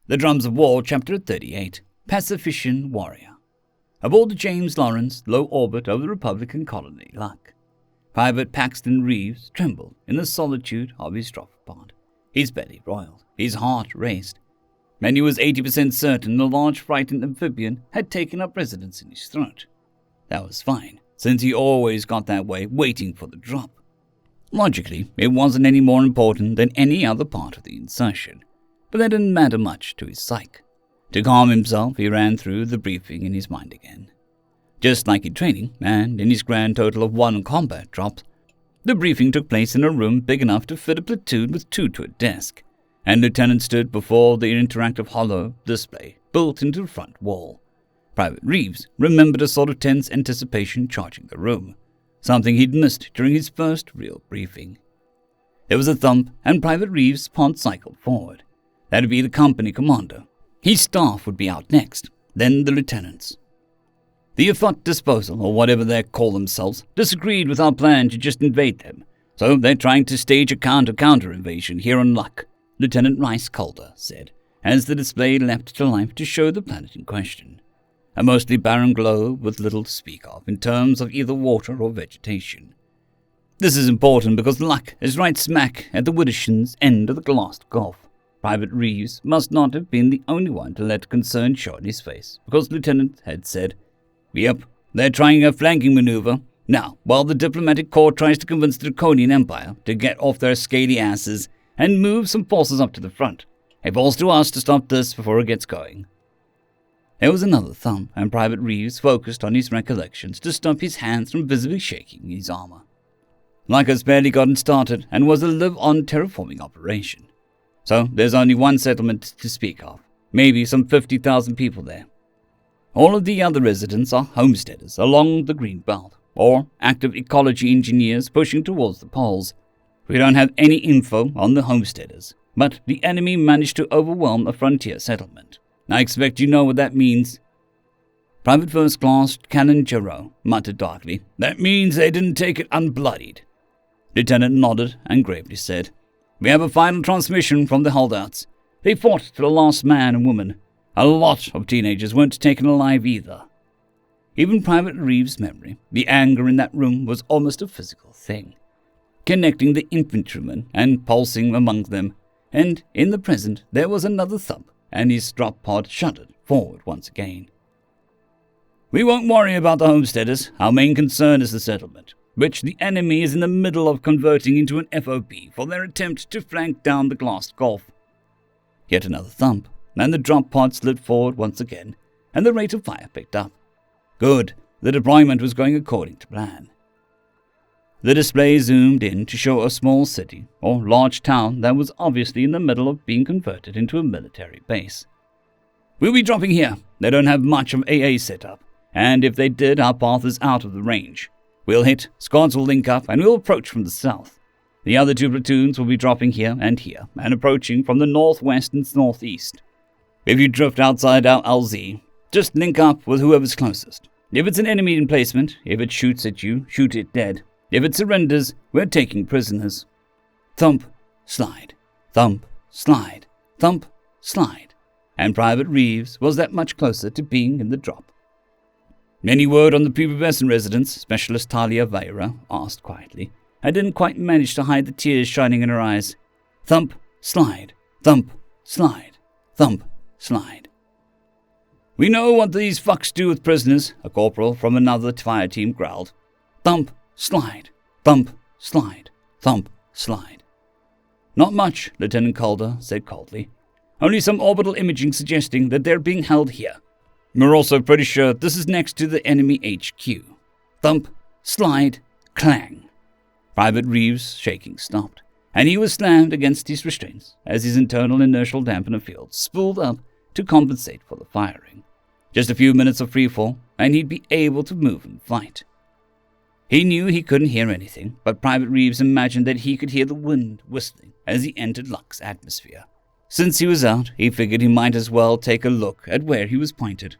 The Drums of War, Chapter 38, Pacifician Warrior. Aboard the James Lawrence, low orbit of the Republican colony Luck, Private Paxton Reeves trembled in the solitude of his drop pod. His belly roiled, his heart raced, and he was 80% certain the large frightened amphibian had taken up residence in his throat. That was fine, since he always got that way waiting for the drop. Logically, it wasn't any more important than any other part of the insertion, but that didn't matter much to his psyche. To calm himself, he ran through the briefing in his mind again. Just like in training, and in his grand total of 1 combat drops, the briefing took place in a room big enough to fit a platoon with 2 to a desk, and Lieutenant stood before the interactive holo display built into the front wall. Private Reeves remembered a sort of tense anticipation charging the room, something he'd missed during his first real briefing. There was a thump, and Private Reeves' pod cycled forward. That'd be the company commander. His staff would be out next, then the lieutenants. The Effort Disposal, or whatever they call themselves, disagreed with our plan to just invade them, so they're trying to stage a counter invasion here on Luck, Lieutenant Rice Calder said, as the display leapt to life to show the planet in question. A mostly barren globe with little to speak of in terms of either water or vegetation. This is important because Luck is right smack at the Widdershins' end of the glassed gulf. Private Reeves must not have been the only one to let concern show in his face, because Lieutenant had said, "Yep, they're trying a flanking maneuver. Now, while the diplomatic corps tries to convince the Draconian Empire to get off their scaly asses and move some forces up to the front, it falls to us to stop this before it gets going." There was another thump, and Private Reeves focused on his recollections to stop his hands from visibly shaking his armor. Luck has barely gotten started and was a live-on terraforming operation. So there's only one settlement to speak of, maybe some 50,000 people there. All of the other residents are homesteaders along the Green Belt, or active ecology engineers pushing towards the poles. We don't have any info on the homesteaders, but the enemy managed to overwhelm a frontier settlement. I expect you know what that means. Private First Class Canon Jarreau muttered darkly, "That means they didn't take it unbloodied." Lieutenant nodded and gravely said, "We have a final transmission from the holdouts. They fought to the last man and woman. A lot of teenagers weren't taken alive either." Even Private Reeves' memory, the anger in that room was almost a physical thing, connecting the infantrymen and pulsing among them, and in the present there was another thump, and his drop pod shuddered forward once again. "We won't worry about the homesteaders. Our main concern is the settlement, which the enemy is in the middle of converting into an FOB for their attempt to flank down the glassed gulf." Yet another thump, and the drop pod slid forward once again, and the rate of fire picked up. Good, the deployment was going according to plan. The display zoomed in to show a small city, or large town, that was obviously in the middle of being converted into a military base. "We'll be dropping here. They don't have much of AA set up, and if they did, our path is out of the range. We'll hit, squads will link up, and we'll approach from the south. The other 2 platoons will be dropping here, and approaching from the northwest and northeast. If you drift outside our LZ, just link up with whoever's closest. If it's an enemy emplacement, if it shoots at you, shoot it dead. If it surrenders, we're taking prisoners." Thump, slide, thump, slide, thump, slide, and Private Reeves was that much closer to being in the drop. "Any word on the prepubescent residents?" Specialist Talia Veira asked quietly, and didn't quite manage to hide the tears shining in her eyes. Thump, slide, thump, slide, thump, slide. "We know what these fucks do with prisoners," a corporal from another fire team growled. Thump, slide, thump, slide, thump, slide. "Not much," Lieutenant Calder said coldly. "Only some orbital imaging suggesting that they're being held here. We're also pretty sure this is next to the enemy HQ." Thump, slide, clang. Private Reeves' shaking stopped, and he was slammed against his restraints as his internal inertial dampener field spooled up to compensate for the firing. Just a few minutes of freefall, and he'd be able to move and fight. He knew he couldn't hear anything, but Private Reeves imagined that he could hear the wind whistling as he entered Luck's atmosphere. Since he was out, he figured he might as well take a look at where he was pointed.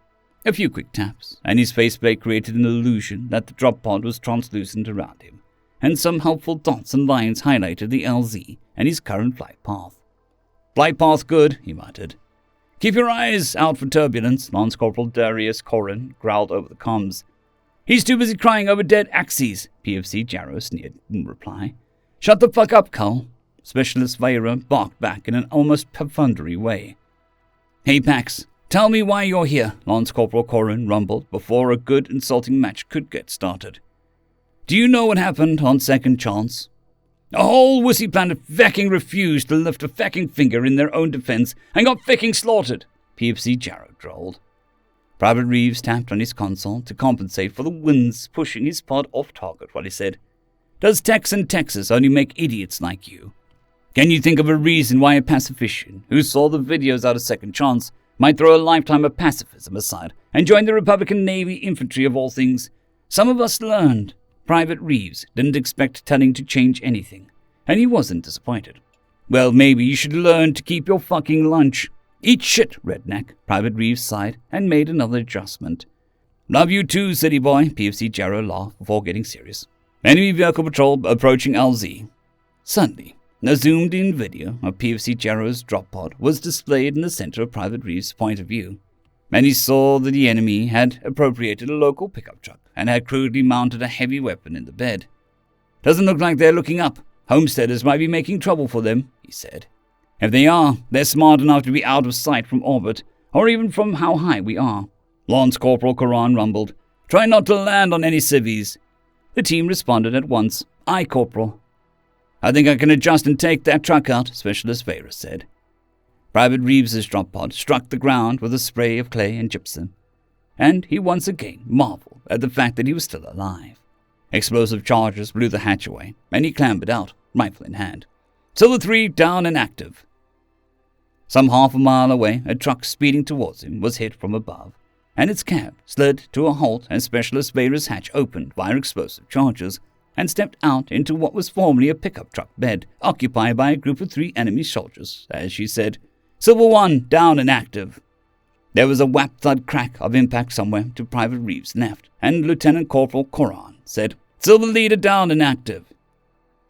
A few quick taps, and his faceplate created an illusion that the drop pod was translucent around him, and some helpful dots and lines highlighted the LZ and his current flight path. "Flight path good," he muttered. Keep your eyes out for turbulence, Lance Corporal Darius Corrin growled over the comms. He's too busy crying over dead axes, PFC Jarrow sneered in reply. Shut the fuck up, Cull. Specialist Vera barked back in an almost perfunctory way. Hey, Pax, tell me why you're here, Lance Corporal Corrin rumbled before a good insulting match could get started. Do you know what happened on second chance? A whole wussy planet fecking refused to lift a fecking finger in their own defense and got fecking slaughtered, PFC Jarrow drawled. Private Reeves tapped on his console to compensate for the winds pushing his pod off target while he said, Does Tex and Texas only make idiots like you? Can you think of a reason why a pacifician who saw the videos out of second chance might throw a lifetime of pacifism aside and join the Republican Navy infantry of all things? Some of us learned. Private Reeves didn't expect telling to change anything, and he wasn't disappointed. Well, maybe you should learn to keep your fucking lunch. Eat shit, redneck, Private Reeves sighed and made another adjustment. Love you too, city boy, PFC Jarrow laughed before getting serious. Enemy vehicle patrol approaching LZ. Suddenly, a zoomed-in video of PFC Jarrow's drop pod was displayed in the center of Private Reeves' point of view, and he saw that the enemy had appropriated a local pickup truck and had crudely mounted a heavy weapon in the bed. Doesn't look like they're looking up. Homesteaders might be making trouble for them, he said. If they are, they're smart enough to be out of sight from orbit, or even from how high we are. Lance Corporal Coran rumbled. Try not to land on any civvies. The team responded at once. Aye, Corporal. I think I can adjust and take that truck out, Specialist Vera said. Private Reeves's drop pod struck the ground with a spray of clay and gypsum, and he once again marveled at the fact that he was still alive. Explosive charges blew the hatch away, and he clambered out, rifle in hand. Silver 3 down and active. Some half a mile away, a truck speeding towards him was hit from above, and its cab slid to a halt as Specialist Vera's hatch opened via explosive charges and stepped out into what was formerly a pickup truck bed, occupied by a group of 3 enemy soldiers, as she said, Silver 1 down and active. There was a whap-thud crack of impact somewhere to Private Reeves' left, and Lieutenant Corporal Coran said, Silver Leader down and active.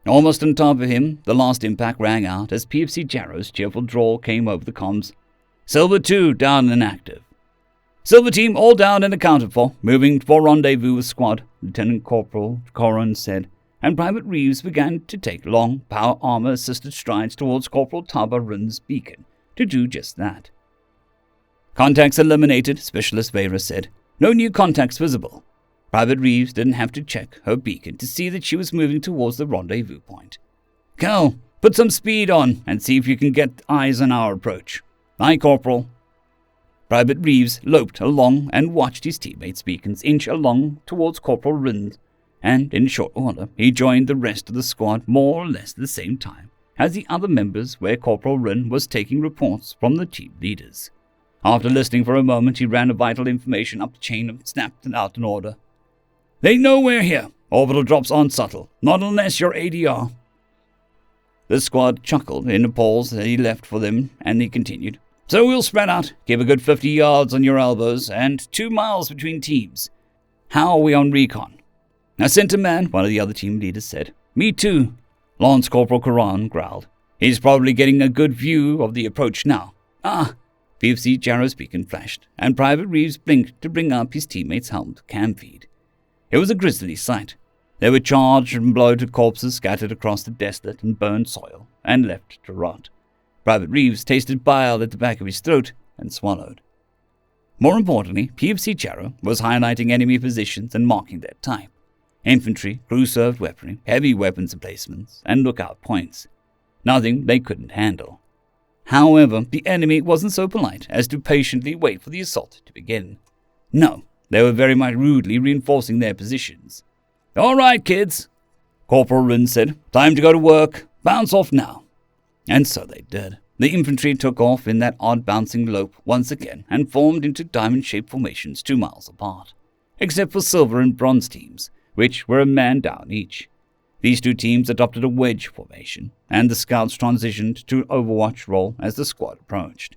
Almost on top of him, the last impact rang out as PFC Jarrow's cheerful drawl came over the comms. Silver 2 down and active. Silver Team all down and accounted for, moving for rendezvous with squad, Lieutenant Corporal Coran said, and Private Reeves began to take long, power armor-assisted strides towards Corporal Taba Run's beacon to do just that. Contacts eliminated, Specialist Vera said. No new contacts visible. Private Reeves didn't have to check her beacon to see that she was moving towards the rendezvous point. Cal, put some speed on and see if you can get eyes on our approach. Aye, Corporal. Private Reeves loped along and watched his teammates' beacons inch along towards Corporal Rund, and in short order he joined the rest of the squad more or less at the same time as the other members where Corporal Rund was taking reports from the team leaders. After listening for a moment, he ran a vital information up the chain and snapped out an order. They know we're here. Orbital drops aren't subtle, not unless you're ADR. The squad chuckled in a pause that he left for them, and he continued. So we'll spread out, keep a good 50 yards on your elbows, and 2 miles between teams. How are we on recon? I sent a man, one of the other team leaders said. Me too, Lance Corporal Coran growled. He's probably getting a good view of the approach now. PFC Jarrow's beacon flashed, and Private Reeves blinked to bring up his teammate's helmet cam feed. It was a grisly sight. There were charged and bloated corpses scattered across the desolate and burned soil and left to rot. Private Reeves tasted bile at the back of his throat and swallowed. More importantly, PFC Jarrow was highlighting enemy positions and marking their type. Infantry, crew-served weaponry, heavy weapons emplacements, and lookout points. Nothing they couldn't handle. However, the enemy wasn't so polite as to patiently wait for the assault to begin. No, they were very much rudely reinforcing their positions. All right, kids, Corporal Rund said. Time to go to work. Bounce off now. And so they did. The infantry took off in that odd bouncing lope once again and formed into diamond-shaped formations 2 miles apart, except for silver and bronze teams, which were a man down each. These 2 teams adopted a wedge formation, and the scouts transitioned to an overwatch role as the squad approached.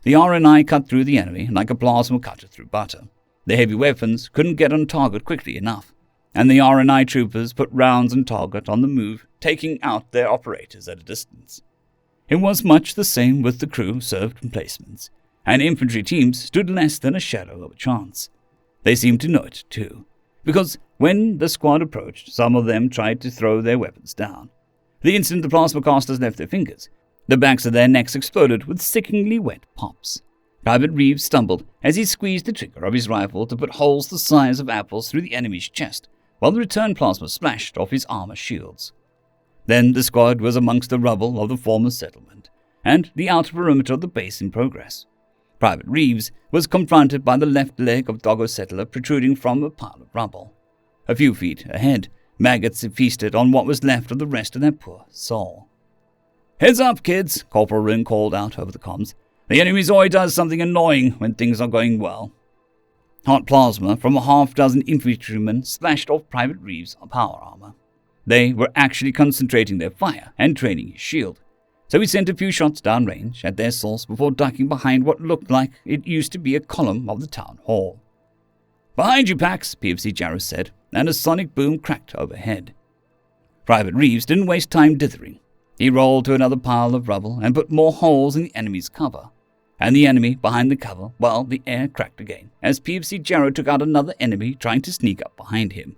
The RNI cut through the enemy like a plasma cutter through butter. The heavy weapons couldn't get on target quickly enough, and the RNI troopers put rounds on target on the move, taking out their operators at a distance. It was much the same with the crew served emplacements, and infantry teams stood less than a shadow of a chance. They seemed to know it, too, because when the squad approached, some of them tried to throw their weapons down. The instant the plasma casters left their fingers, the backs of their necks exploded with sickeningly wet pops. Private Reeves stumbled as he squeezed the trigger of his rifle to put holes the size of apples through the enemy's chest, while the return plasma splashed off his armor shields. Then the squad was amongst the rubble of the former settlement, and the outer perimeter of the base in progress. Private Reeves was confronted by the left leg of Doggo Settler protruding from a pile of rubble. A few feet ahead, maggots had feasted on what was left of the rest of their poor soul. "Heads up, kids," Corporal Ring called out over the comms. "The enemy always does something annoying when things are going well." Hot plasma from a half-dozen infantrymen splashed off Private Reeves' power armor. They were actually concentrating their fire and training his shield, so he sent a few shots downrange at their source before ducking behind what looked like it used to be a column of the town hall. "Behind you, Pax," PFC Jarrow said, and a sonic boom cracked overhead. Private Reeves didn't waste time dithering. He rolled to another pile of rubble and put more holes in the enemy's cover. And the enemy behind the cover, well, the air cracked again, as PFC Jarrow took out another enemy trying to sneak up behind him.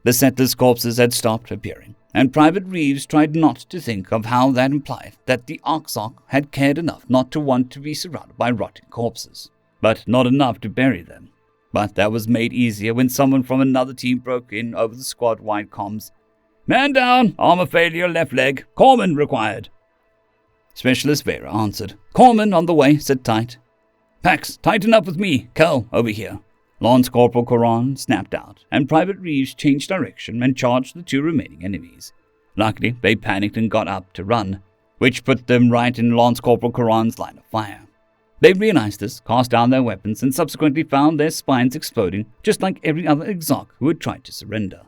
The settlers' corpses had stopped appearing, and Private Reeves tried not to think of how that implied that the Oxarch had cared enough not to want to be surrounded by rotting corpses, but not enough to bury them. But that was made easier when someone from another team broke in over the squad-wide comms. "Man down, armor failure, left leg, corpsman required." Specialist Vera answered. "Corpsman on the way, sit tight." "Pax, tighten up with me, Kel, over here." Lance Corporal Coran snapped out, and Private Reeves changed direction and charged the two remaining enemies. Luckily, they panicked and got up to run, which put them right in Lance Corporal Coran's line of fire. They realized this, cast down their weapons, and subsequently found their spines exploding, just like every other Exarch who had tried to surrender.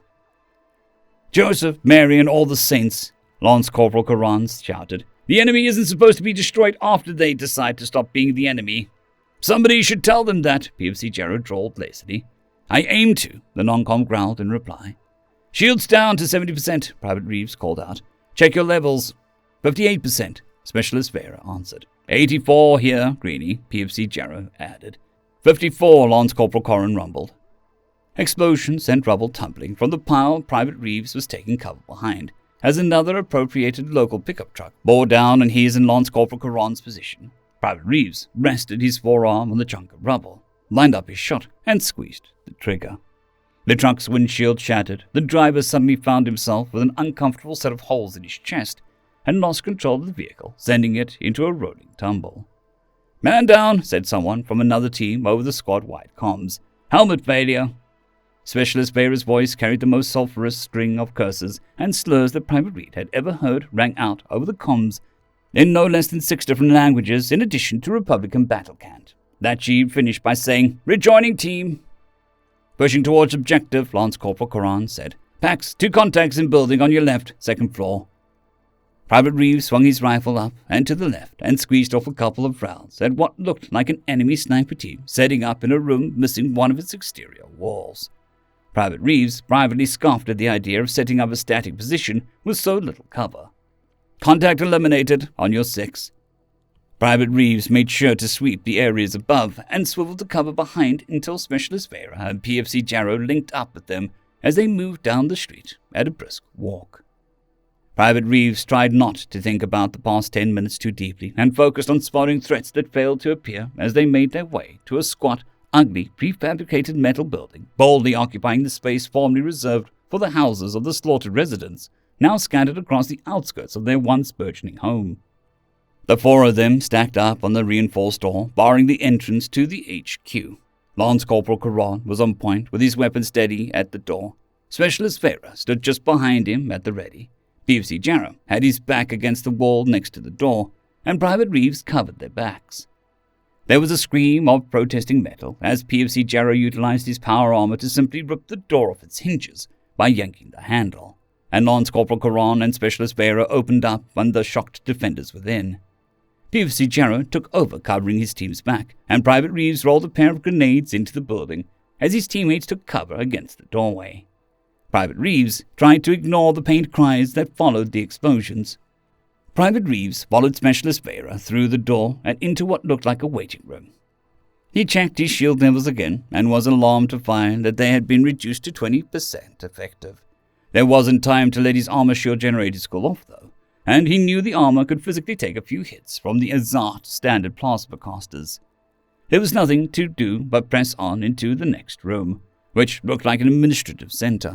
"Joseph, Mary, and all the saints," Lance Corporal Coran shouted. "The enemy isn't supposed to be destroyed after they decide to stop being the enemy." "Somebody should tell them that," PFC Jarrow drawled lazily. "I aim to," the non-com growled in reply. "Shields down to 70%, Private Reeves called out. "Check your levels." 58%, Specialist Vera answered. 84 here, Greenie, PFC Jarrow added. 54, Lance Corporal Coran rumbled. Explosion sent rubble tumbling from the pile Private Reeves was taking cover behind, as another appropriated local pickup truck bore down on his and Lance Corporal Coran's position. Private Reeves rested his forearm on the chunk of rubble, lined up his shot, and squeezed the trigger. The truck's windshield shattered. The driver suddenly found himself with an uncomfortable set of holes in his chest and lost control of the vehicle, sending it into a rolling tumble. "Man down," said someone from another team over the squad-wide comms. "Helmet failure." Specialist Vera's voice carried the most sulphurous string of curses and slurs that Private Reed had ever heard rang out over the comms in no less than 6 different languages, in addition to Republican battle cant. That she finished by saying, "Rejoining team." "Pushing towards objective," Lance Corporal Coran said. "Pax, 2 contacts in building on your left, 2nd floor." Private Reeves swung his rifle up and to the left and squeezed off a couple of rounds at what looked like an enemy sniper team setting up in a room missing one of its exterior walls. Private Reeves privately scoffed at the idea of setting up a static position with so little cover. "Contact eliminated on your 6. Private Reeves made sure to sweep the areas above and swiveled the cover behind until Specialist Vera and PFC Jarrow linked up with them as they moved down the street at a brisk walk. Private Reeves tried not to think about the past 10 minutes too deeply and focused on spotting threats that failed to appear as they made their way to a squat, ugly, prefabricated metal building, boldly occupying the space formerly reserved for the houses of the slaughtered residents, now scattered across the outskirts of their once burgeoning home. The 4 of them stacked up on the reinforced door, barring the entrance to the HQ. Lance Corporal Coran was on point with his weapon steady at the door. Specialist Vera stood just behind him at the ready. PFC Jarrow had his back against the wall next to the door, and Private Reeves covered their backs. There was a scream of protesting metal as PFC Jarrow utilized his power armor to simply rip the door off its hinges by yanking the handle, and Lance Corporal Coran and Specialist Vera opened up on the shocked defenders within. PFC Jarrow took over covering his team's back, and Private Reeves rolled a pair of grenades into the building as his teammates took cover against the doorway. Private Reeves tried to ignore the pained cries that followed the explosions. Private Reeves followed Specialist Vera through the door and into what looked like a waiting room. He checked his shield levels again and was alarmed to find that they had been reduced to 20% effective. There wasn't time to let his armor shield generators cool off, though, and he knew the armor could physically take a few hits from the Azart standard plasma casters. There was nothing to do but press on into the next room, which looked like an administrative center.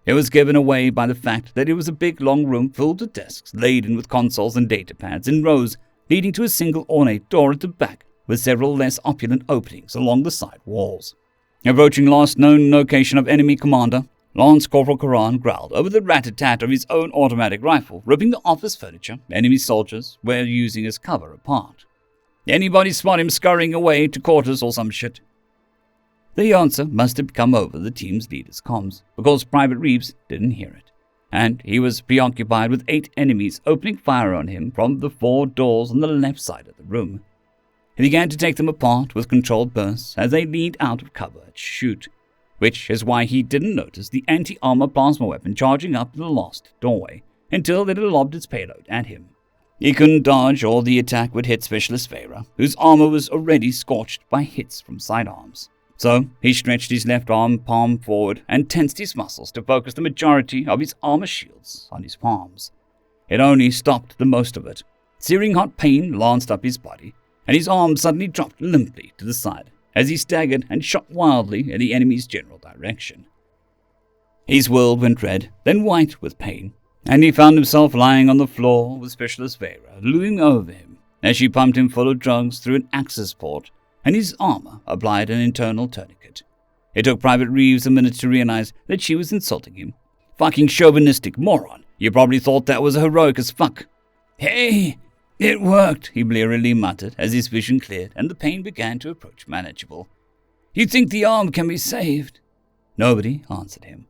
It was given away by the fact that it was a big long room filled with desks laden with consoles and data pads in rows leading to a single ornate door at the back with several less opulent openings along the side walls. Approaching last known location of enemy commander, Lance Corporal Karan growled over the rat-a-tat of his own automatic rifle, ripping the office furniture enemy soldiers were using as cover apart. Anybody spot him scurrying away to quarters or some shit? The answer must have come over the team's leader's comms, because Private Reeves didn't hear it, and he was preoccupied with 8 enemies opening fire on him from the 4 doors on the left side of the room. He began to take them apart with controlled bursts as they leaned out of cover to shoot, which is why he didn't notice the anti-armor plasma weapon charging up the last doorway until it had lobbed its payload at him. He couldn't dodge or the attack would hit Specialist Vera, whose armor was already scorched by hits from sidearms. So he stretched his left arm palm forward and tensed his muscles to focus the majority of his armor shields on his palms. It only stopped the most of it. Searing hot pain lanced up his body, and his arm suddenly dropped limply to the side as he staggered and shot wildly in the enemy's general direction. His world went red, then white with pain, and he found himself lying on the floor with Specialist Vera looming over him as she pumped him full of drugs through an access port, and his armor applied an internal tourniquet. It took Private Reeves a minute to realize that she was insulting him. Fucking chauvinistic moron. You probably thought that was heroic as fuck. Hey, it worked, he blearily muttered as his vision cleared and the pain began to approach manageable. You think the arm can be saved? Nobody answered him.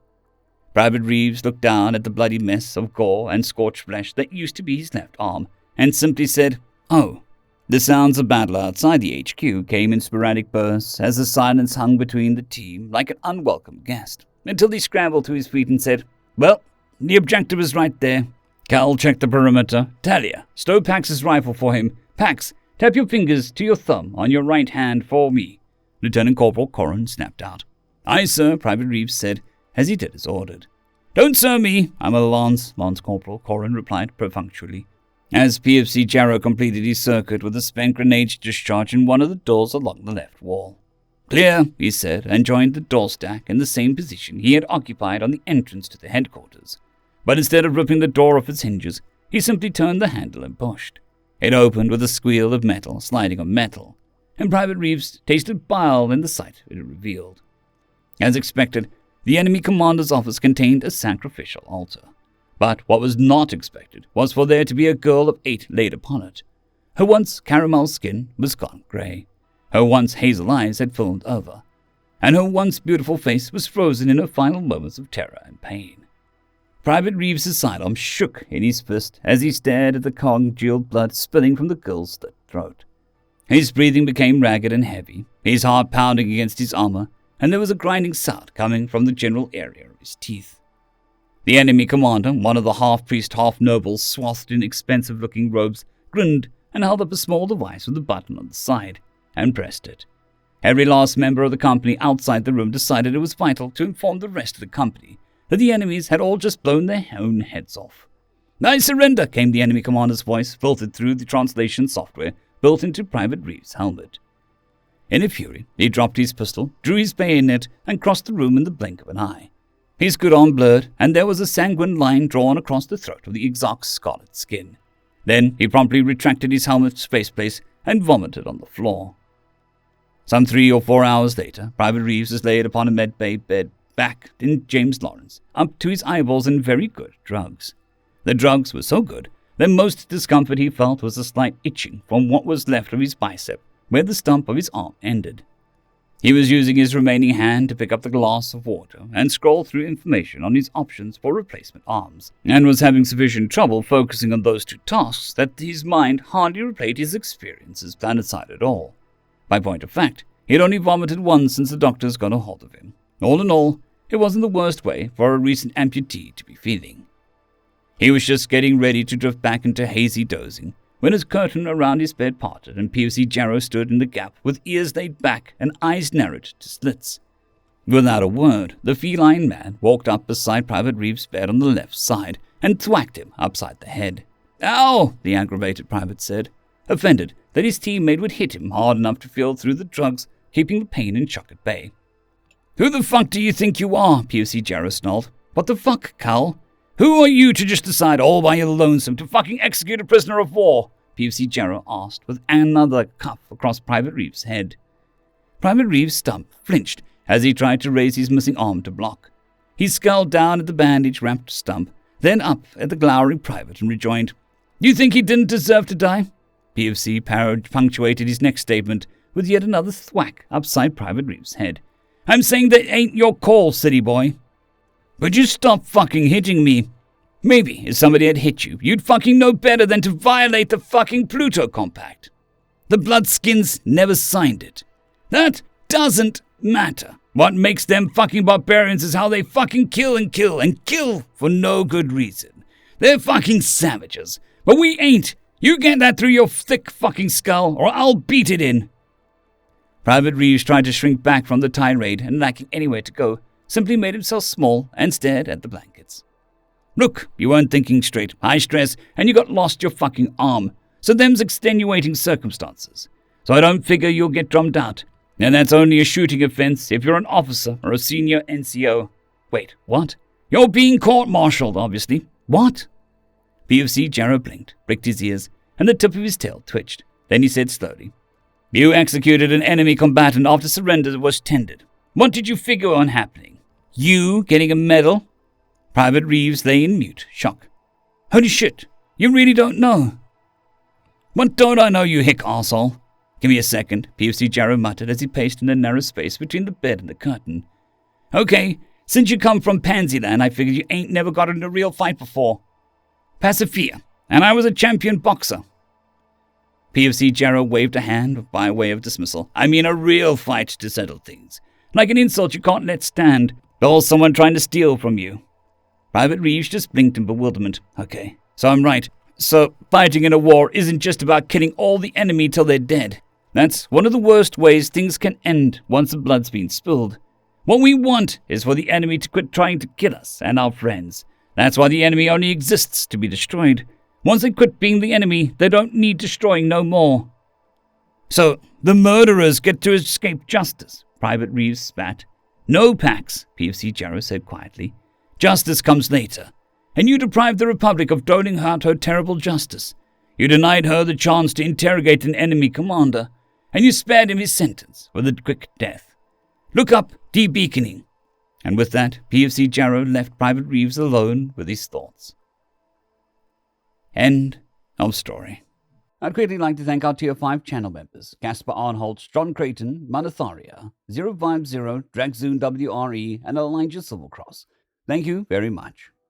Private Reeves looked down at the bloody mess of gore and scorched flesh that used to be his left arm and simply said, "Oh." The sounds of battle outside the HQ came in sporadic bursts as the silence hung between the team like an unwelcome guest, until he scrambled to his feet and said, "Well, the objective is right there. Cal, check the perimeter. Talia, stow Pax's rifle for him. Pax, tap your fingers to your thumb on your right hand for me." Lieutenant Corporal Corrin snapped out. "Aye, sir," Private Reeves said, as he did as ordered. "Don't sir me, I'm a Lance Corporal," Corrin replied perfunctorily, as PFC Jarrow completed his circuit with a spent grenade discharge in one of the doors along the left wall. "Clear," he said, and joined the door stack in the same position he had occupied on the entrance to the headquarters. But instead of ripping the door off its hinges, he simply turned the handle and pushed. It opened with a squeal of metal sliding on metal, and Private Reeves tasted bile in the sight it revealed. As expected, the enemy commander's office contained a sacrificial altar. But what was not expected was for there to be a girl of 8 laid upon it. Her once caramel skin was gone grey. Her once hazel eyes had filmed over, and her once beautiful face was frozen in her final moments of terror and pain. Private Reeves' sidearm shook in his fist as he stared at the congealed blood spilling from the girl's slit throat. His breathing became ragged and heavy, his heart pounding against his armor, and there was a grinding sound coming from the general area of his teeth. The enemy commander, one of the half-priest, half-nobles swathed in expensive-looking robes, grinned and held up a small device with a button on the side, and pressed it. Every last member of the company outside the room decided it was vital to inform the rest of the company that the enemies had all just blown their own heads off. "I surrender," came the enemy commander's voice, filtered through the translation software built into Private Reeves' helmet. In a fury, he dropped his pistol, drew his bayonet, and crossed the room in the blink of an eye. His good arm blurred, and there was a sanguine line drawn across the throat of the Exarch's scarlet skin. Then he promptly retracted his helmet's faceplate and vomited on the floor. Some 3 or 4 hours later, Private Reeves was laid upon a med-bay bed back in James Lawrence, up to his eyeballs in very good drugs. The drugs were so good that most discomfort he felt was a slight itching from what was left of his bicep, where the stump of his arm ended. He was using his remaining hand to pick up the glass of water and scroll through information on his options for replacement arms, and was having sufficient trouble focusing on those 2 tasks that his mind hardly replayed his experiences planetside at all. By point of fact, he had only vomited once since the doctors got a hold of him. All in all, it wasn't the worst way for a recent amputee to be feeling. He was just getting ready to drift back into hazy dozing when his curtain around his bed parted and POC Jarrow stood in the gap with ears laid back and eyes narrowed to slits. Without a word, the feline man walked up beside Private Reeves' bed on the left side and thwacked him upside the head. "Ow!" the aggravated private said, offended that his teammate would hit him hard enough to feel through the drugs, keeping the pain and shock at bay. "Who the fuck do you think you are?" POC Jarrow snarled. "What the fuck, Cal? Who are you to just decide all by your lonesome to fucking execute a prisoner of war?" POC Jarrow asked with another cuff across Private Reeves' head. Private Reeves' stump flinched as he tried to raise his missing arm to block. He scowled down at the bandage-wrapped stump, then up at the glowering private and rejoined, "You think he didn't deserve to die?" POC punctuated his next statement with yet another thwack upside Private Reeves' head. "I'm saying that ain't your call, city boy. Would you stop fucking hitting me? Maybe if somebody had hit you, you'd fucking know better than to violate the fucking Pluto Compact. The Bloodskins never signed it. That doesn't matter. What makes them fucking barbarians is how they fucking kill and kill and kill for no good reason. They're fucking savages. But we ain't. You get that through your thick fucking skull, or I'll beat it in." Private Reeves tried to shrink back from the tirade and, lacking anywhere to go, simply made himself small and stared at the blankets. "Look, you weren't thinking straight, high stress, and you got lost your fucking arm. So them's extenuating circumstances. So I don't figure you'll get drummed out. And that's only a shooting offense if you're an officer or a senior NCO. Wait, what? You're being court-martialed, obviously. What?" POC Jarrow blinked, pricked his ears, and the tip of his tail twitched. Then he said slowly, "You executed an enemy combatant after surrender was tendered. What did you figure on happening? You getting a medal?" Private Reeves lay in mute, shock. "Holy shit, you really don't know?" "What don't I know, you hick arsehole? Give me a second," POC Jarrow muttered as he paced in the narrow space between the bed and the curtain. "Okay, since you come from Pansyland, I figured you ain't never got into a real fight before. Pacifia, and I was a champion boxer." POC Jarrow waved a hand by way of dismissal. "I mean a real fight to settle things. Like an insult you can't let stand, or someone trying to steal from you." Private Reeves just blinked in bewilderment. "Okay, so I'm right. So fighting in a war isn't just about killing all the enemy till they're dead. That's one of the worst ways things can end once the blood's been spilled. What we want is for the enemy to quit trying to kill us and our friends. That's why the enemy only exists to be destroyed. Once they quit being the enemy, they don't need destroying no more." "So the murderers get to escape justice," Private Reeves spat. "No, Pax," POC Jarrow said quietly. "Justice comes later. And you deprived the Republic of doling out her terrible justice. You denied her the chance to interrogate an enemy commander, and you spared him his sentence with a quick death. Look up de-beaconing." And with that, POC Jarrow left Private Reeves alone with his thoughts. End of story. I'd quickly like to thank our Tier 5 channel members, Casper Arnholtz, John Creighton, Manatharia, 050, Dragzoon WRE, and Elijah Silvercross. Thank you very much.